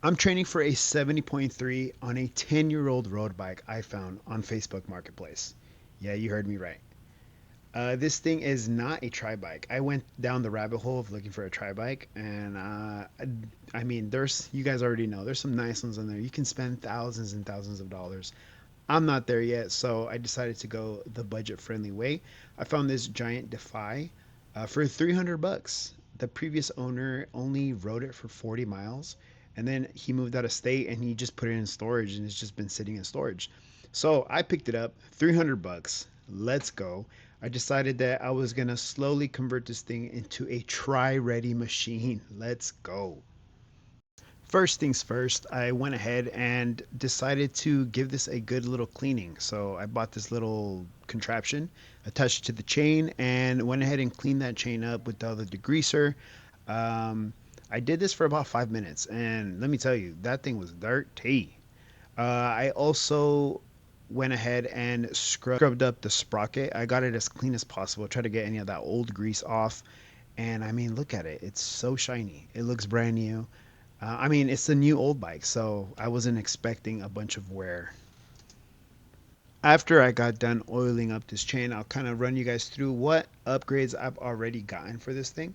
I'm training for a 70.3 on a 10-year-old road bike I found on Facebook Marketplace. Yeah, you heard me right. This thing is not a tri bike. I went down the rabbit hole of looking for a tri bike, and I mean, you guys already know there's some nice ones on there. You can spend thousands and thousands of dollars. I'm not there yet, so I decided to go the budget-friendly way. I found this giant Defy for 300 bucks. The previous owner only rode it for 40 miles, and then he moved out of state and he just put it in storage, and it's just been sitting in storage. So I picked it up, 300 bucks. Let's go. I decided that I was gonna slowly convert this thing into a try-ready machine. Let's go. First things first, I went ahead and decided to give this a good little cleaning. So I bought this little contraption, attached it to the chain, and went ahead and cleaned that chain up with the degreaser. Um, I did this for about 5 minutes, and let me tell you, that thing was dirty. I also went ahead and scrubbed up the sprocket. I got it as clean as possible, try to get any of that old grease off. And I mean, look at it. It's so shiny. It looks brand new. I mean, it's a new old bike, so I wasn't expecting a bunch of wear. After I got done oiling up this chain, I'll kind of run you guys through what upgrades I've already gotten for this thing.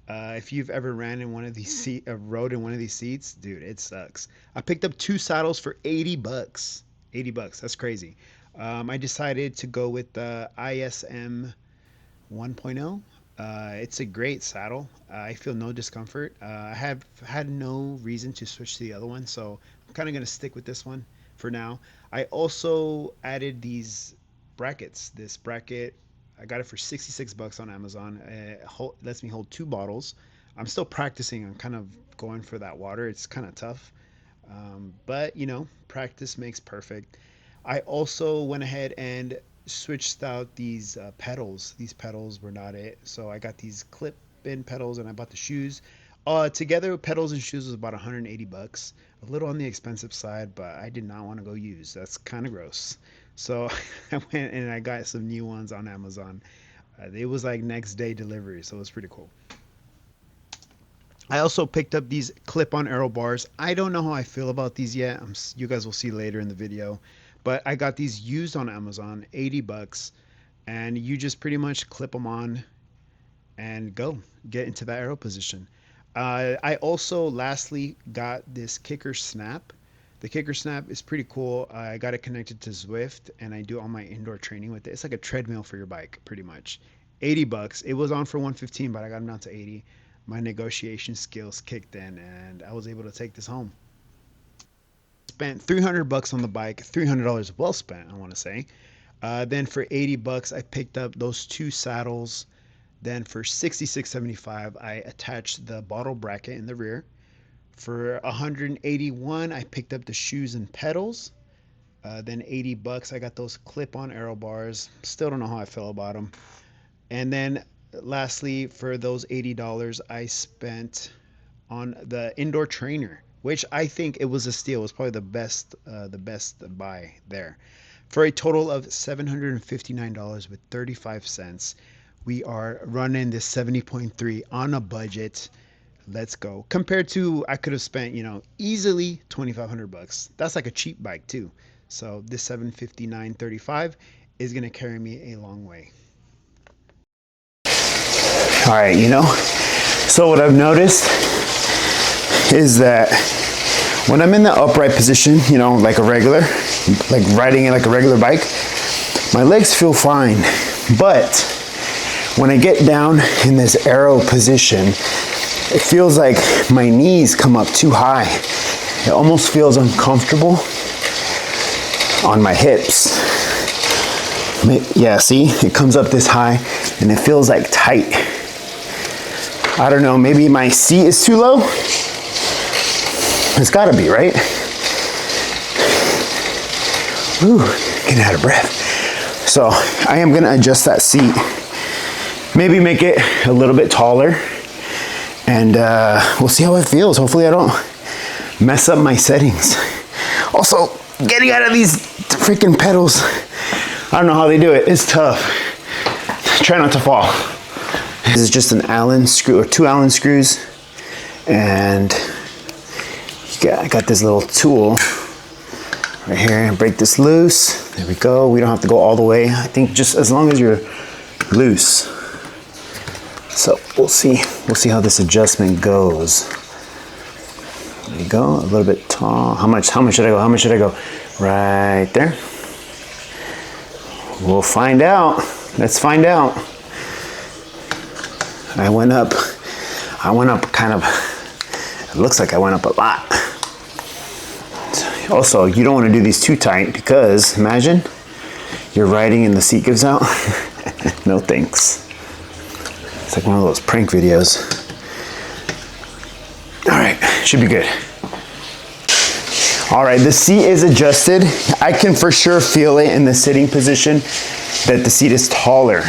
If you've ever rode in one of these seats, dude, it sucks. I picked up two saddles for 80 bucks. 80 bucks, that's crazy. I decided to go with the ISM 1.0. It's a great saddle. I feel no discomfort. I have had no reason to switch to the other one, so I'm kind of going to stick with this one for now. I also added these brackets. This bracket, I got it for 66 bucks on Amazon. It lets me hold two bottles. I'm still practicing on kind of going for that water. It's kind of tough. But practice makes perfect. I also went ahead and switched out these pedals. These pedals were not it, so I got these clip-in pedals, and I bought the shoes. Together, pedals and shoes was about 180 bucks. A little on the expensive side, but I did not want to go use. That's kind of gross. So I went and I got some new ones on Amazon. It was like next day delivery, so it was pretty cool. I also picked up these clip-on aero bars. I don't know how I feel about these yet. You guys will see later in the video. But I got these used on Amazon, 80 bucks, and you just pretty much clip them on and go get into that aero position. I also lastly got this kicker snap. The kicker snap is pretty cool. I got it connected to Zwift and I do all my indoor training with it. It's like a treadmill for your bike, pretty much. 80 bucks. It was on for 115, but I got them down to 80. My negotiation skills kicked in and I was able to take this home. Spent 300 bucks on the bike, $300 well spent, I want to say. Then for 80 bucks, I picked up those two saddles. Then for 66.75, I attached the bottle bracket in the rear. For 181, I picked up the shoes and pedals. Then 80 bucks, I got those clip-on aero bars. Still don't know how I feel about them. And then lastly, for those $80, I spent on the indoor trainer, which I think it was a steal. It was probably the best buy there. For a total of $759 with 35 cents, we are running this 70.3 on a budget. Let's go. Compared to I could have spent, easily 2,500 bucks. That's like a cheap bike too. So this 759.35 is gonna carry me a long way. All right, so what I've noticed is that when I'm in the upright position, like like riding it like a regular bike, my legs feel fine. But when I get down in this aero position, it feels like my knees come up too high. It almost feels uncomfortable on my hips. Yeah, see, it comes up this high and it feels like tight. I don't know, maybe my seat is too low? It's gotta be, right? Ooh, getting out of breath. So I am gonna adjust that seat. Maybe make it a little bit taller. And we'll see how it feels. Hopefully I don't mess up my settings. Also, getting out of these freaking pedals, I don't know how they do it. It's tough. Try not to fall. This is just an Allen screw, or two Allen screws. And you I got this little tool right here. Break this loose. There we go. We don't have to go all the way. I think just as long as you're loose. So we'll see how this adjustment goes. There you go. A little bit tall. How much should I go? How much should I go? Right there. We'll find out. Let's find out. I went up kind of, it looks like I went up a lot. Also, you don't want to do these too tight because imagine you're riding and the seat gives out. No thanks. It's like one of those prank videos. All right, should be good. All right, the seat is adjusted. I can for sure feel it in the sitting position that the seat is taller.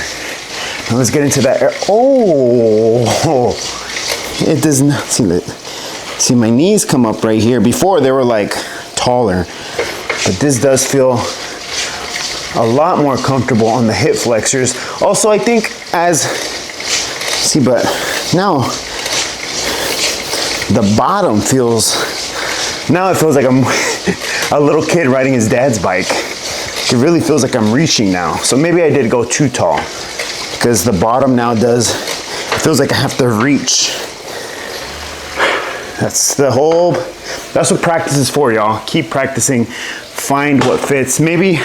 Now let's get into that. Oh, it does not seem it. See, my knees come up right here. Before they were like taller, but this does feel a lot more comfortable on the hip flexors. Also, I think but now the bottom feels, now it feels like I'm a little kid riding his dad's bike. It really feels like I'm reaching now. So maybe I did go too tall because the bottom now it feels like I have to reach. That's what practice is for, y'all. Keep practicing, find what fits. Maybe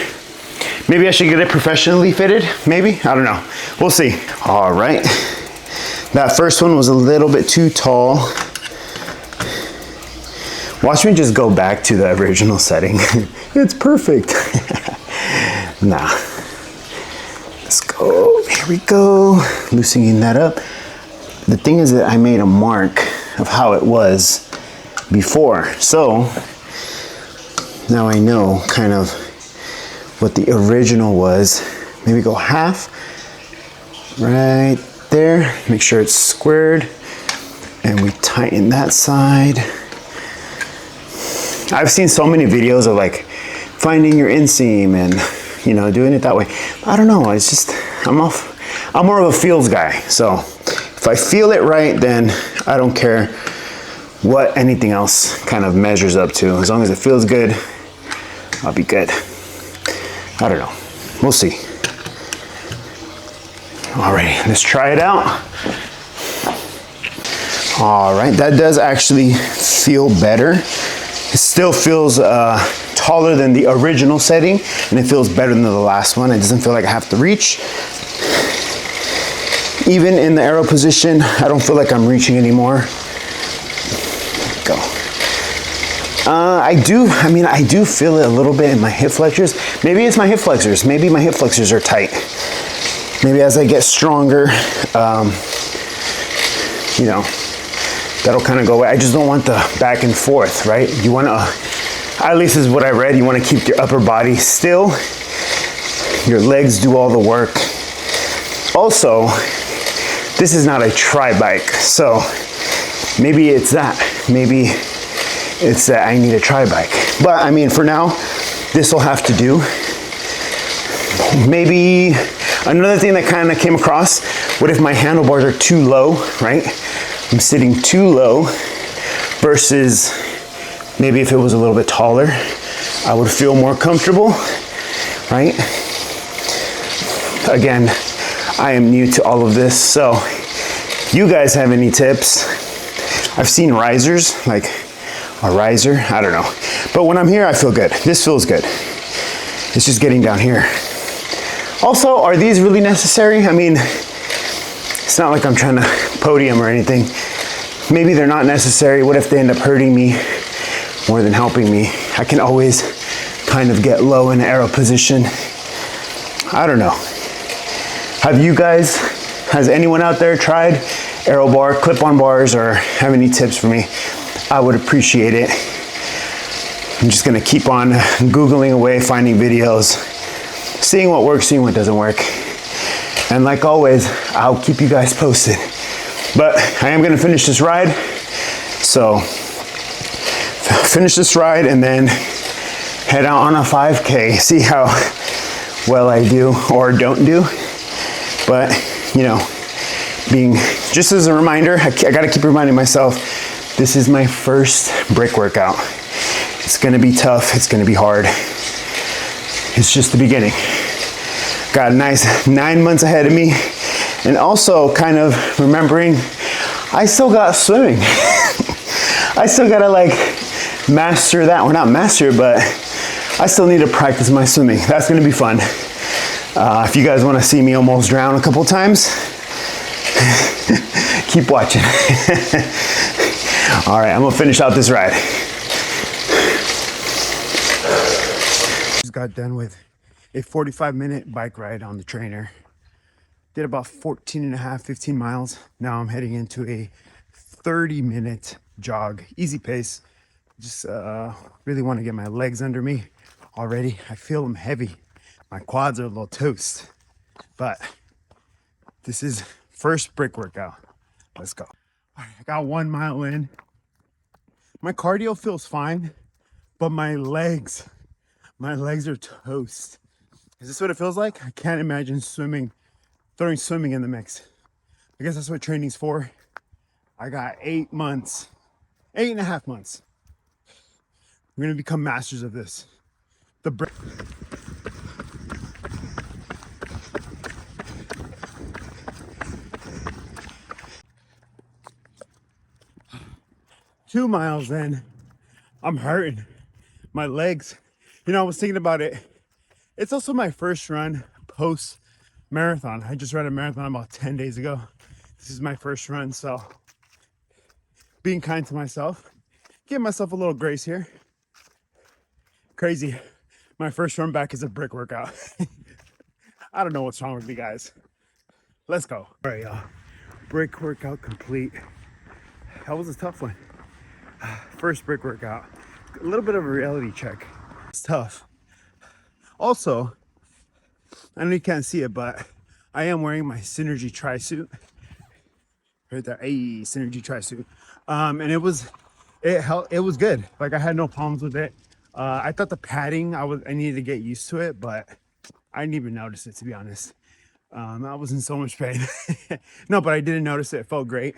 I should get it professionally fitted, maybe, I don't know. We'll see. All right, that first one was a little bit too tall. Watch me just go back to the original setting. It's perfect. Nah. Let's go. Here we go. Loosening that up. The thing is that I made a mark of how it was before. So now I know kind of what the original was. Maybe go half right there. Make sure it's squared. And we tighten that side. I've seen so many videos of like finding your inseam and, you know, doing it that way. I don't know, it's just, I'm more of a feels guy. So if I feel it right, then I don't care what anything else kind of measures up to. As long as it feels good, I'll be good. I don't know, we'll see. All right, let's try it out. All right, that does actually feel better. It still feels taller than the original setting, and it feels better than the last one. It doesn't feel like I have to reach. Even in the aero position, I don't feel like I'm reaching anymore. Go. I do feel it a little bit in my hip flexors. Maybe it's my hip flexors. Maybe my hip flexors are tight. Maybe as I get stronger, you know, that'll kind of go away. I just don't want the back and forth, right? You want to, at least is what I read, you want to keep your upper body still. Your legs do all the work. Also, this is not a tri bike, so maybe it's that. Maybe it's that I need a tri bike. But I mean, for now, this will have to do. Maybe another thing that kind of came across, what if my handlebars are too low, right? I'm sitting too low versus maybe if it was a little bit taller, I would feel more comfortable, right? Again, I am new to all of this, so if you guys have any tips, I've seen risers, like a riser, I don't know. But when I'm here, I feel good. This feels good. It's just getting down here. Also, are these really necessary? I mean, it's not like I'm trying to podium or anything. Maybe they're not necessary. What if they end up hurting me more than helping me? I can always kind of get low in aero position. I don't know. Has anyone out there tried aero bar, clip-on bars, or have any tips for me? I would appreciate it. I'm just gonna keep on Googling away, finding videos, seeing what works, seeing what doesn't work. And like always, I'll keep you guys posted. But I am gonna finish this ride. So finish this ride and then head out on a 5K, see how well I do or don't do. But, you know, just as a reminder, I gotta keep reminding myself This is my first brick workout. It's gonna be tough, it's gonna be hard. It's just the beginning. Got a nice 9 months ahead of me. And also kind of remembering, I still got swimming. I still gotta like master that. Well, not master it, but I still need to practice my swimming. That's gonna be fun. If you guys wanna see me almost drown a couple times, keep watching. All right, I'm gonna finish out this ride. Just got done with a 45-minute bike ride on the trainer. Did about 14 and a half, 15 miles. Now I'm heading into a 30-minute jog, easy pace. Just really want to get my legs under me already. I feel them heavy. My quads are a little toast, but this is first brick workout. Let's go. All right, I got 1 mile in. My cardio feels fine, but my legs are toast. Is this what it feels like? I can't imagine throwing swimming in the mix. I guess that's what training's for. I got 8 months, 8.5 months. We're gonna become masters of this. The break. Two miles in, I'm hurting. My legs, I was thinking about it. It's also my first run post marathon. I just ran a marathon about 10 days ago. This is my first run, so being kind to myself, give myself a little grace here. Crazy. My first run back is a brick workout. I don't know what's wrong with me, guys. Let's go. All right, y'all. Brick workout complete. That was a tough one. First brick workout. A little bit of a reality check. It's tough. Also, I know you can't see it, but I am wearing my Synergy tri-suit. Right there, hey, Synergy tri-suit. And it was good. Like, I had no problems with it. I thought the padding, I needed to get used to it, but I didn't even notice it, to be honest. I was in so much pain. No, but I didn't notice it. It felt great.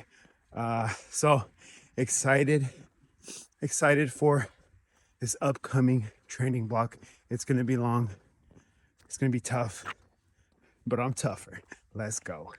So excited for this upcoming training block. It's gonna be long. It's gonna be tough, but I'm tougher. Let's go.